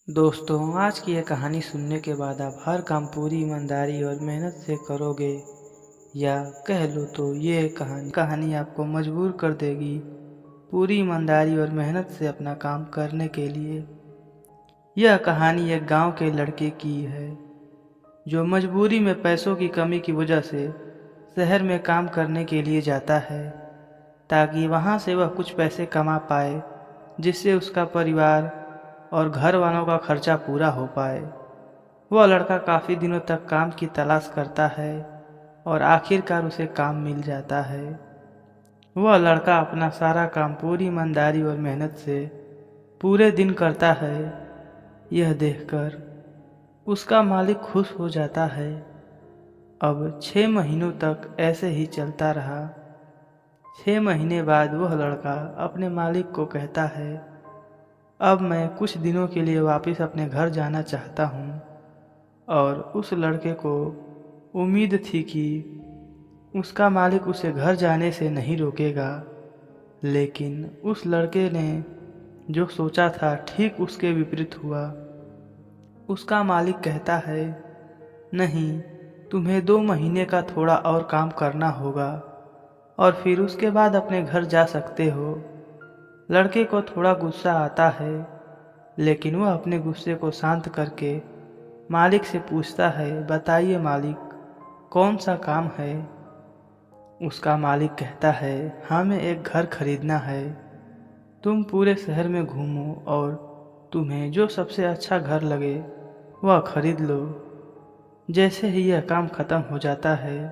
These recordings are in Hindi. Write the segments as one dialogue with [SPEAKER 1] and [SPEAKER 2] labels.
[SPEAKER 1] दोस्तों, आज की यह कहानी सुनने के बाद आप हर काम पूरी ईमानदारी और मेहनत से करोगे, या कह लो तो ये कहानी आपको मजबूर कर देगी पूरी ईमानदारी और मेहनत से अपना काम करने के लिए। यह कहानी एक गांव के लड़के की है जो मजबूरी में पैसों की कमी की वजह से शहर में काम करने के लिए जाता है, ताकि वहां से वह कुछ पैसे कमा पाए, जिससे उसका परिवार और घर वालों का खर्चा पूरा हो पाए। वह लड़का काफ़ी दिनों तक काम की तलाश करता है और आखिरकार उसे काम मिल जाता है। वह लड़का अपना सारा काम पूरी ईमानदारी और मेहनत से पूरे दिन करता है। यह देखकर उसका मालिक खुश हो जाता है। अब 6 महीनों तक ऐसे ही चलता रहा। 6 महीने बाद वह लड़का अपने मालिक को कहता है, अब मैं कुछ दिनों के लिए वापस अपने घर जाना चाहता हूँ। और उस लड़के को उम्मीद थी कि उसका मालिक उसे घर जाने से नहीं रोकेगा, लेकिन उस लड़के ने जो सोचा था ठीक उसके विपरीत हुआ। उसका मालिक कहता है, नहीं, तुम्हें 2 महीने का थोड़ा और काम करना होगा और फिर उसके बाद अपने घर जा सकते हो। लड़के को थोड़ा गुस्सा आता है, लेकिन वह अपने गुस्से को शांत करके मालिक से पूछता है, बताइए मालिक, कौन सा काम है। उसका मालिक कहता है, हमें एक घर खरीदना है। तुम पूरे शहर में घूमो और तुम्हें जो सबसे अच्छा घर लगे वह खरीद लो। जैसे ही यह काम खत्म हो जाता है,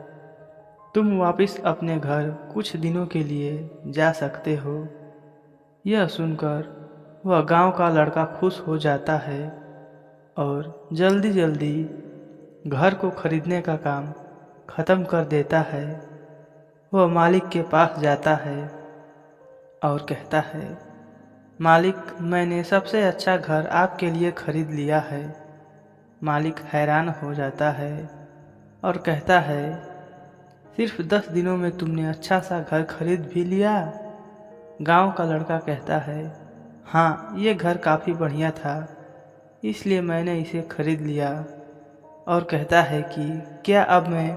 [SPEAKER 1] तुम वापस अपने घर कुछ दिनों के लिए जा सकते हो। यह सुनकर वह गांव का लड़का खुश हो जाता है और जल्दी जल्दी घर को खरीदने का काम ख़त्म कर देता है। वह मालिक के पास जाता है और कहता है, मालिक, मैंने सबसे अच्छा घर आपके लिए खरीद लिया है। मालिक हैरान हो जाता है और कहता है, सिर्फ 10 दिनों में तुमने अच्छा सा घर खरीद भी लिया। गांव का लड़का कहता है, हाँ, ये घर काफ़ी बढ़िया था, इसलिए मैंने इसे खरीद लिया। और कहता है कि क्या अब मैं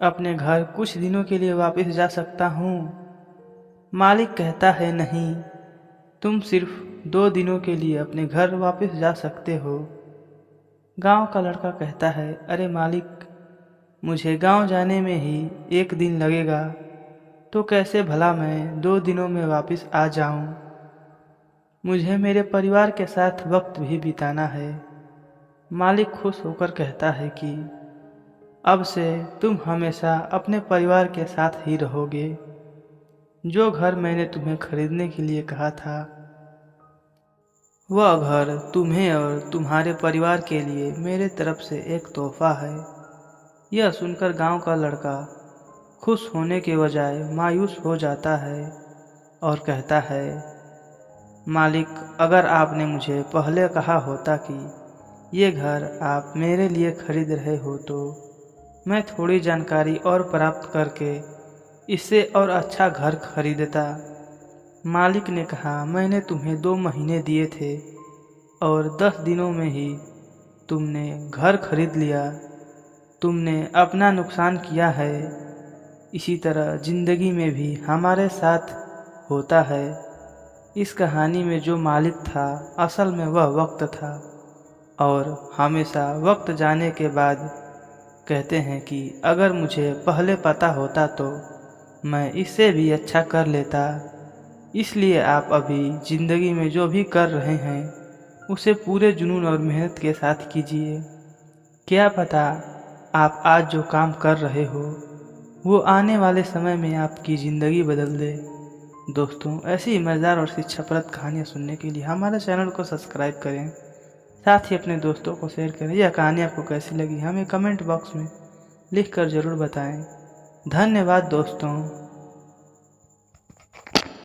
[SPEAKER 1] अपने घर कुछ दिनों के लिए वापस जा सकता हूँ। मालिक कहता है, नहीं, तुम सिर्फ 2 दिनों के लिए अपने घर वापस जा सकते हो। गांव का लड़का कहता है, अरे मालिक, मुझे गांव जाने में ही 1 दिन लगेगा, तो कैसे भला मैं 2 दिनों में वापस आ जाऊं। मुझे मेरे परिवार के साथ वक्त भी बिताना है। मालिक खुश होकर कहता है कि अब से तुम हमेशा अपने परिवार के साथ ही रहोगे। जो घर मैंने तुम्हें खरीदने के लिए कहा था, वह घर तुम्हें और तुम्हारे परिवार के लिए मेरे तरफ से एक तोहफा है। यह सुनकर गांव का लड़का खुश होने के बजाय मायूस हो जाता है और कहता है, मालिक, अगर आपने मुझे पहले कहा होता कि ये घर आप मेरे लिए खरीद रहे हो, तो मैं थोड़ी जानकारी और प्राप्त करके इससे और अच्छा घर खरीदता। मालिक ने कहा, मैंने तुम्हें 2 महीने दिए थे और 10 दिनों में ही तुमने घर खरीद लिया। तुमने अपना नुकसान किया है। इसी तरह ज़िंदगी में भी हमारे साथ होता है। इस कहानी में जो मालिक था, असल में वह वक्त था, और हमेशा वक्त जाने के बाद कहते हैं कि अगर मुझे पहले पता होता तो मैं इससे भी अच्छा कर लेता। इसलिए आप अभी ज़िंदगी में जो भी कर रहे हैं उसे पूरे जुनून और मेहनत के साथ कीजिए। क्या पता आप आज जो काम कर रहे हो वो आने वाले समय में आपकी ज़िंदगी बदल दे। दोस्तों, ऐसी ही मज़ेदार और शिक्षाप्रद कहानियाँ सुनने के लिए हमारे चैनल को सब्सक्राइब करें, साथ ही अपने दोस्तों को शेयर करें। यह कहानी आपको कैसी लगी हमें कमेंट बॉक्स में लिखकर ज़रूर बताएं। धन्यवाद दोस्तों।